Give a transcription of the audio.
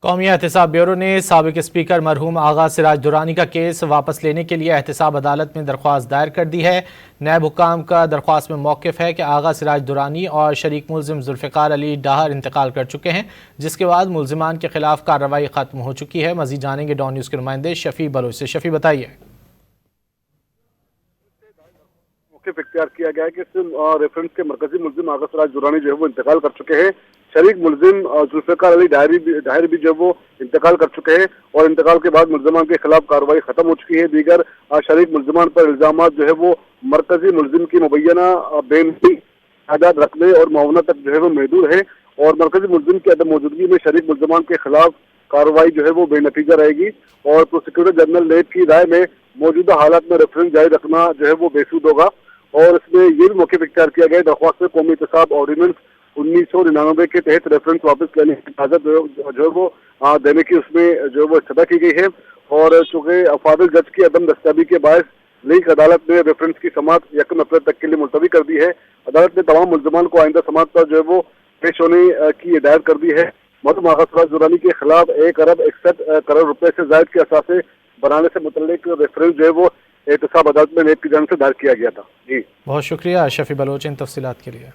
قومی احتساب بیورو نے سابق اسپیکر مرحوم آغا سراج درانی کا کیس واپس لینے کے لیے احتساب عدالت میں درخواست دائر کر دی ہے۔ نیب حکام کا درخواست میں موقف ہے کہ آغا سراج درانی اور شریک ملزم ذوالفقار علی ڈاہر انتقال کر چکے ہیں، جس کے بعد ملزمان کے خلاف کارروائی ختم ہو چکی ہے۔ مزید جانیں گے ڈان نیوز کے نمائندے شفیع بلوچ سے۔ شفیع بتائیے۔ موقف اختیار کیا گیا ہے کہ اس ریفرنس کے مرکزی ملزم آغا سراج درانی جو ہے وہ انتقال کر چکے ہیں، شریک ملزم ذوالفقار علی ڈاہر بھی جو ہے وہ انتقال کر چکے ہیں اور انتقال کے بعد ملزمان کے خلاف کارروائی ختم ہو چکی ہے۔ دیگر شریک ملزمان پر الزامات جو ہے وہ مرکزی ملزم کی مبینہ بے نظمی اعداد رکھنے اور معاونت تک جو ہے وہ محدود ہے اور مرکزی ملزم کی عدم موجودگی میں شریک ملزمان کے خلاف کارروائی جو ہے وہ بے نتیجہ رہے گی اور پروسیکیوٹر جنرل نیب کی رائے میں موجودہ حالات میں ریفرنس جاری رکھنا جو ہے وہ بے سود ہوگا اور اس میں یہ بھی موقف اختیار کیا گیا ہے درخواست میں قومی احتساب آرڈیننس 1999 کے تحت ریفرنس واپس لینے کی اجازت جو ہے وہ دینے کی اس میں جو ہے وہ استدعا کی گئی ہے اور چونکہ فاضل جج کی عدم دستیابی کے باعث لیک عدالت نے ریفرنس کی سماعت 1 اپریل تک کے لیے ملتوی کر دی ہے۔ عدالت نے تمام ملزمان کو آئندہ سماعت پر جو ہے وہ پیش ہونے کی ہدایت کر دی ہے۔ مرحوم آغا سراج درانی کے خلاف 1 ارب 61 کروڑ روپے سے زائد کے اثاثے بنانے سے متعلق ریفرنس جو ہے وہ احتساب عدالت میں نیب کی جانب سے دائر کیا گیا تھا۔ جی بہت شکریہ شفیع بلوچ ان تفصیلات کے لیے۔